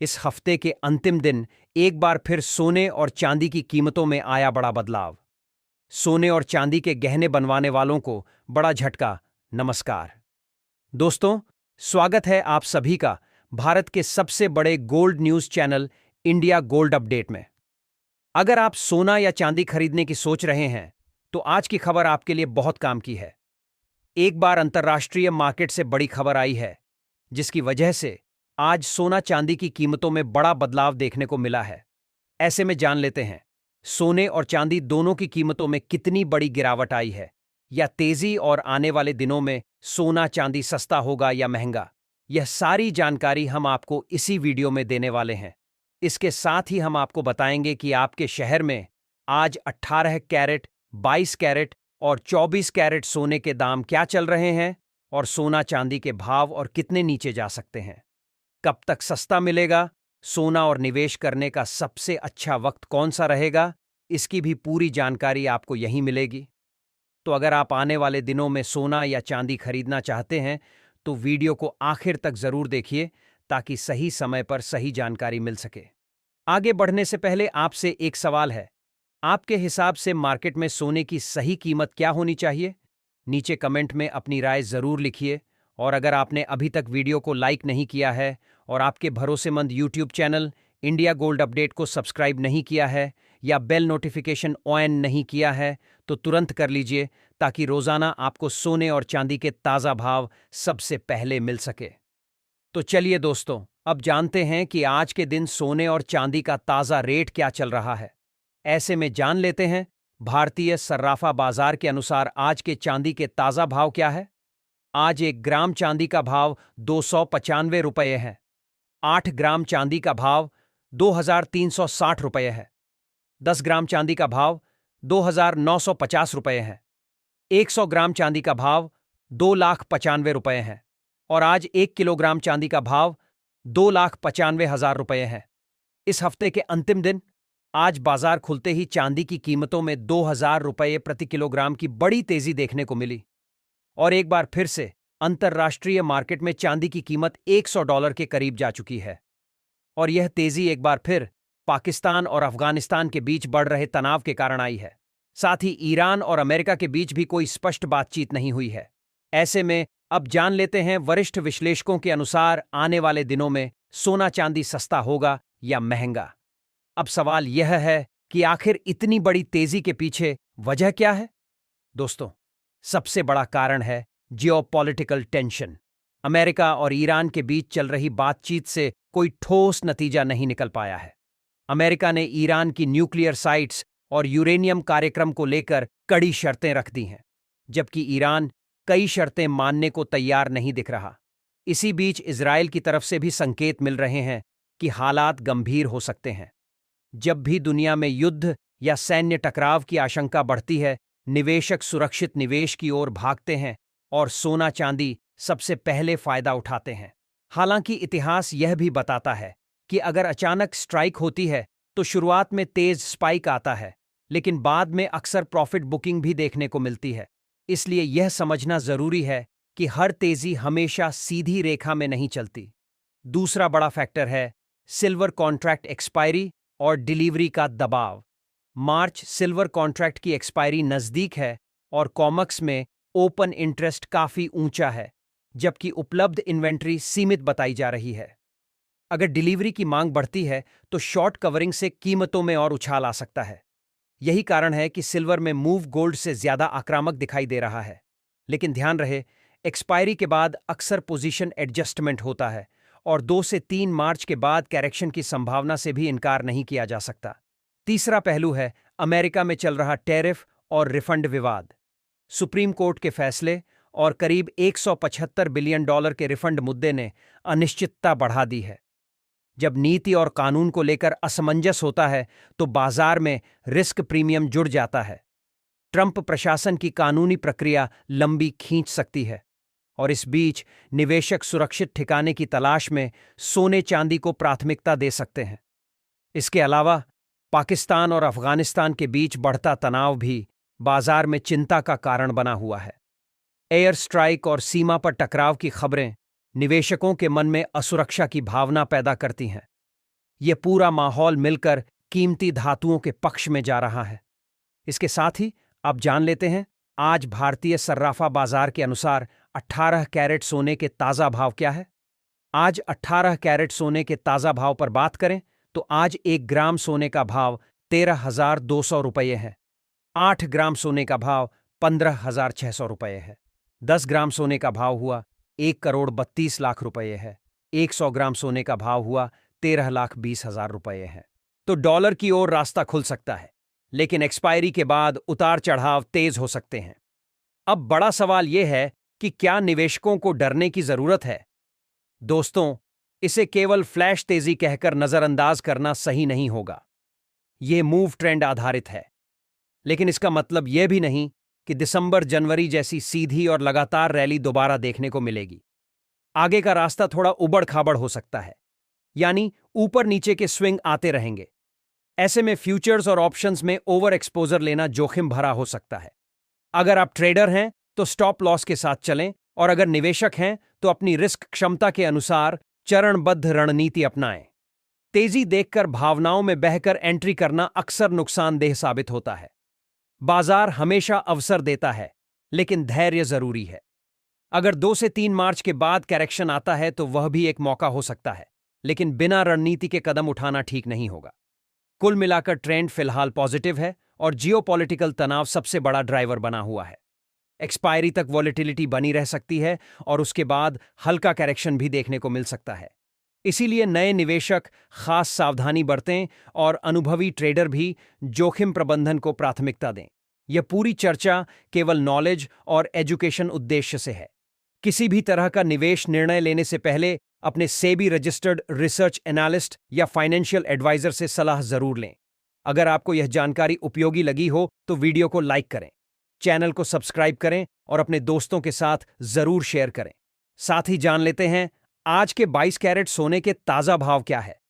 इस हफ्ते के अंतिम दिन एक बार फिर सोने और चांदी की कीमतों में आया बड़ा बदलाव। सोने और चांदी के गहने बनवाने वालों को बड़ा झटका। नमस्कार दोस्तों, स्वागत है आप सभी का भारत के सबसे बड़े gold news channel India gold update में। अगर आप सोना या चांदी खरीदने की सोच रहे हैं तो आज की खबर आपके लिए बहुत काम की है। एक बार अंतर्राष्ट्रीय मार्केट से बड़ी खबर आई है जिसकी वजह से आज सोना चांदी की कीमतों में बड़ा बदलाव देखने को मिला है। ऐसे में जान लेते हैं सोने और चांदी दोनों की कीमतों में कितनी बड़ी गिरावट आई है, या तेजी और आने वाले दिनों में सोना चांदी सस्ता होगा या महंगा। यह सारी जानकारी हम आपको इसी वीडियो में देने वाले हैं। इसके साथ ही हम आपको बताएंगे कि आपके शहर में आज 18 कैरेट, 22 कैरेट और 24 कैरेट सोने के दाम क्या चल रहे हैं और सोना चांदी के भाव और कितने नीचे जा सकते हैं। कब तक सस्ता मिलेगा, सोना और निवेश करने का सबसे अच्छा वक्त कौन सा रहेगा, इसकी भी पूरी जानकारी आपको यहीं मिलेगी। तो अगर आप आने वाले दिनों में सोना या चांदी खरीदना चाहते हैं तो वीडियो को आखिर तक जरूर देखिए ताकि सही समय पर सही जानकारी मिल सके। आगे बढ़ने से पहले आपसे एक सवाल है, आपके हिसाब से मार्केट में सोने की सही कीमत क्या होनी चाहिए? नीचे कमेंट में अपनी राय जरूर लिखिए। और अगर आपने अभी तक वीडियो को लाइक नहीं किया है और आपके भरोसेमंद YouTube channel India gold update को सब्सक्राइब नहीं किया है या बेल नोटिफिकेशन ऑन नहीं किया है तो तुरंत कर लीजिए ताकि रोजाना आपको सोने और चांदी के ताज़ा भाव सबसे पहले मिल सके। तो चलिए दोस्तों, अब जानते हैं कि आज के दिन सोने और चांदी का ताज़ा रेट क्या चल रहा है। ऐसे में जान लेते हैं भारतीय सर्राफा बाजार के अनुसार आज के चांदी के ताज़ा भाव क्या है। आज 1 ग्राम चांदी का भाव 295 रुपये है। 8 ग्राम चांदी का भाव 2360 रुपये है। 10 ग्राम चांदी का भाव 2950 रुपये है। 100 ग्राम चांदी का भाव 2,95,000 रुपये है। और आज 1 किलोग्राम चांदी का भाव 2,95,000 रुपये है। इस हफ्ते के अंतिम दिन आज बाजार खुलते ही चांदी की कीमतों में 2,000 रुपये प्रति किलोग्राम की बड़ी तेजी देखने को मिली। और एक बार फिर से अंतर्राष्ट्रीय मार्केट में चांदी की कीमत $100 के करीब जा चुकी है। और यह तेजी एक बार फिर पाकिस्तान और अफगानिस्तान के बीच बढ़ रहे तनाव के कारण आई है। साथ ही ईरान और अमेरिका के बीच भी कोई स्पष्ट बातचीत नहीं हुई है। ऐसे में अब जान लेते हैं वरिष्ठ विश्लेषकों के अनुसार आने वाले दिनों में सोना चांदी सस्ता होगा या महंगा। अब सवाल यह है कि आखिर इतनी बड़ी तेजी के पीछे वजह क्या है? दोस्तों, सबसे बड़ा कारण है जियोपॉलिटिकल टेंशन। अमेरिका और ईरान के बीच चल रही बातचीत से कोई ठोस नतीजा नहीं निकल पाया है। अमेरिका ने ईरान की न्यूक्लियर साइट्स और यूरेनियम कार्यक्रम को लेकर कड़ी शर्तें रख दी हैं, जबकि ईरान कई शर्तें मानने को तैयार नहीं दिख रहा। इसी बीच इजरायल की तरफ से भी संकेत मिल रहे हैं कि हालात गंभीर हो सकते हैं। जब भी दुनिया में युद्ध या सैन्य टकराव की आशंका बढ़ती है, निवेशक सुरक्षित निवेश की ओर भागते हैं और सोना चांदी सबसे पहले फायदा उठाते हैं। हालांकि इतिहास यह भी बताता है कि अगर अचानक स्ट्राइक होती है तो शुरुआत में तेज स्पाइक आता है, लेकिन बाद में अक्सर प्रॉफिट बुकिंग भी देखने को मिलती है। इसलिए यह समझना जरूरी है कि हर तेजी हमेशा सीधी रेखा में नहीं चलती। दूसरा बड़ा फैक्टर है सिल्वर कॉन्ट्रैक्ट एक्सपायरी और डिलीवरी का दबाव। मार्च सिल्वर कॉन्ट्रैक्ट की एक्सपायरी नज़दीक है और कॉमक्स में ओपन इंटरेस्ट काफ़ी ऊंचा है, जबकि उपलब्ध इन्वेंट्री सीमित बताई जा रही है। अगर डिलीवरी की मांग बढ़ती है तो शॉर्ट कवरिंग से कीमतों में और उछाल आ सकता है। यही कारण है कि सिल्वर में मूव गोल्ड से ज़्यादा आक्रामक दिखाई दे रहा है। लेकिन ध्यान रहे, एक्सपायरी के बाद अक्सर पोजीशन एडजस्टमेंट होता है और 2 से 3 मार्च के बाद करेक्शन की संभावना से भी इनकार नहीं किया जा सकता। तीसरा पहलू है अमेरिका में चल रहा टैरिफ और रिफंड विवाद। सुप्रीम कोर्ट के फैसले और करीब $175 बिलियन के रिफंड मुद्दे ने अनिश्चितता बढ़ा दी है। जब नीति और कानून को लेकर असमंजस होता है तो बाजार में रिस्क प्रीमियम जुड़ जाता है। ट्रंप प्रशासन की कानूनी प्रक्रिया लंबी खींच सकती है और इस बीच निवेशक सुरक्षित ठिकाने की तलाश में सोने चांदी को प्राथमिकता दे सकते हैं। इसके अलावा पाकिस्तान और अफगानिस्तान के बीच बढ़ता तनाव भी बाजार में चिंता का कारण बना हुआ है। एयर स्ट्राइक और सीमा पर टकराव की खबरें निवेशकों के मन में असुरक्षा की भावना पैदा करती हैं। ये पूरा माहौल मिलकर कीमती धातुओं के पक्ष में जा रहा है। इसके साथ ही अब जान लेते हैं आज भारतीय सर्राफा बाजार के अनुसार 18 कैरेट सोने के ताजा भाव क्या है। आज 18 कैरेट सोने के ताजा भाव पर बात करें तो आज 1 ग्राम सोने का भाव 13,200 रुपये है। 8 ग्राम सोने का भाव 15,600 रुपये है। 10 ग्राम सोने का भाव हुआ 1,32,00,000 रुपये है। 100 ग्राम सोने का भाव हुआ 13,20,000 रुपये है। तो डॉलर की ओर रास्ता खुल सकता है, लेकिन एक्सपायरी के बाद उतार चढ़ाव तेज हो सकते हैं। अब बड़ा सवाल यह है कि क्या निवेशकों को डरने की जरूरत है? दोस्तों, इसे केवल फ्लैश तेजी कहकर नजरअंदाज करना सही नहीं होगा। यह मूव ट्रेंड आधारित है, लेकिन इसका मतलब यह भी नहीं कि दिसंबर जनवरी जैसी सीधी और लगातार रैली दोबारा देखने को मिलेगी। आगे का रास्ता थोड़ा उबड़ खाबड़ हो सकता है, यानी ऊपर नीचे के स्विंग आते रहेंगे। ऐसे में फ्यूचर्स और ऑप्शंस में ओवर एक्सपोजर लेना जोखिम भरा हो सकता है। अगर आप ट्रेडर हैं तो स्टॉप लॉस के साथ चलें, और अगर निवेशक हैं तो अपनी रिस्क क्षमता के अनुसार चरणबद्ध रणनीति अपनाएं। तेजी देखकर भावनाओं में बहकर एंट्री करना अक्सर नुकसानदेह साबित होता है। बाजार हमेशा अवसर देता है, लेकिन धैर्य जरूरी है। अगर 2 से 3 मार्च के बाद करेक्शन आता है तो वह भी एक मौका हो सकता है, लेकिन बिना रणनीति के कदम उठाना ठीक नहीं होगा। कुल मिलाकर ट्रेंड फिलहाल पॉजिटिव है और जियोपॉलिटिकल तनाव सबसे बड़ा ड्राइवर बना हुआ है। एक्सपायरी तक वॉलेटिलिटी बनी रह सकती है और उसके बाद हल्का करेक्शन भी देखने को मिल सकता है। इसीलिए नए निवेशक खास सावधानी बरतें और अनुभवी ट्रेडर भी जोखिम प्रबंधन को प्राथमिकता दें। यह पूरी चर्चा केवल नॉलेज और एजुकेशन उद्देश्य से है। किसी भी तरह का निवेश निर्णय लेने से पहले अपने सेबी रजिस्टर्ड रिसर्च एनालिस्ट या फाइनेंशियल एडवाइजर से सलाह जरूर लें। अगर आपको यह जानकारी उपयोगी लगी हो तो वीडियो को लाइक करें, चैनल को सब्सक्राइब करें और अपने दोस्तों के साथ जरूर शेयर करें। साथ ही जान लेते हैं आज के 22 कैरेट सोने के ताजा भाव क्या है।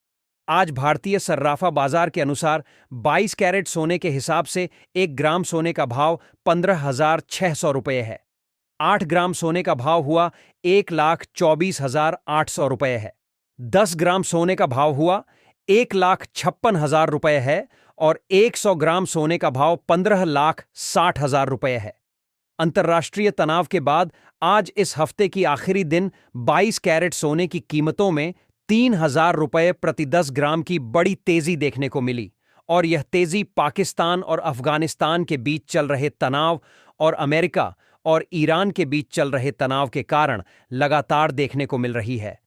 आज भारतीय सर्राफा बाजार के अनुसार 22 कैरेट सोने के हिसाब से 1 ग्राम सोने का भाव 15,600 रुपये है। 8 ग्राम सोने का भाव हुआ 1,24,800 रुपये है। 10 ग्राम सोने का भाव हुआ 1,56,000 रुपये है और 100 ग्राम सोने का भाव 15,60,000 रुपये है। अंतर्राष्ट्रीय तनाव के बाद आज इस हफ्ते की आखिरी दिन 22 कैरेट सोने की कीमतों में 3,000 रुपये प्रति 10 ग्राम की बड़ी तेजी देखने को मिली, और यह तेजी पाकिस्तान और अफगानिस्तान के बीच चल रहे तनाव और अमेरिका और ईरान के बीच चल रहे तनाव के कारण लगातार देखने को मिल रही है।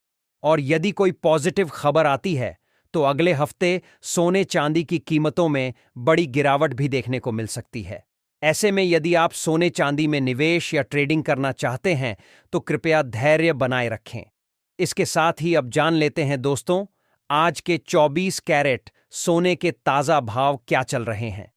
और यदि कोई पॉजिटिव खबर आती है तो अगले हफ्ते सोने चांदी की कीमतों में बड़ी गिरावट भी देखने को मिल सकती है। ऐसे में यदि आप सोने चांदी में निवेश या ट्रेडिंग करना चाहते हैं तो कृपया धैर्य बनाए रखें। इसके साथ ही अब जान लेते हैं दोस्तों, आज के 24 कैरेट सोने के ताजा भाव क्या चल रहे हैं।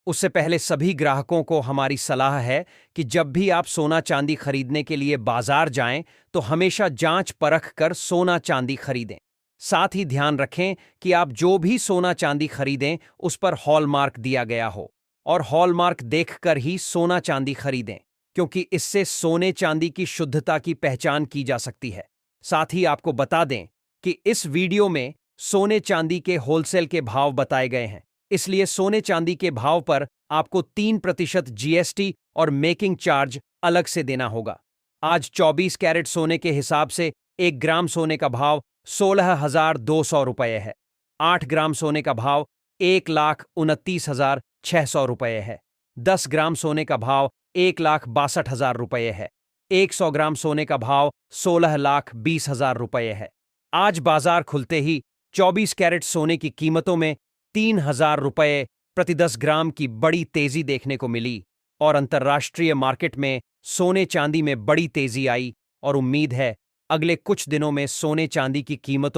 उससे पहले सभी ग्राहकों को हमारी सलाह है कि जब भी आप सोना चांदी खरीदने के लिए बाजार जाएं तो हमेशा जांच परख कर सोना चांदी खरीदें। साथ ही ध्यान रखें कि आप जो भी सोना चांदी खरीदें उस पर हॉलमार्क दिया गया हो, और हॉलमार्क देखकर ही सोना चांदी खरीदें, क्योंकि इससे सोने चांदी की शुद्धता की पहचान की जा सकती है। साथ ही आपको बता दें कि इस वीडियो में सोने चांदी के होलसेल के भाव बताए गए हैं, इसलिए सोने चांदी के भाव पर आपको 3% जीएसटी और मेकिंग चार्ज अलग से देना होगा। आज 24 कैरेट सोने के हिसाब से 1 ग्राम सोने का भाव 16,200 रुपये है। 8 ग्राम सोने का भाव 1,29,600 रुपये है। 10 ग्राम सोने का भाव 1,62,000 रुपये है। 100 ग्राम सोने का भाव 16,20,000 रुपये है। आज बाजार खुलते ही 24 कैरेट सोने की कीमतों में 3,000 रुपये प्रति 10 ग्राम की बड़ी तेजी देखने को मिली, और अंतर्राष्ट्रीय मार्केट में सोने चांदी में बड़ी तेजी आई, और उम्मीद है अगले कुछ दिनों में सोने चांदी की कीमतों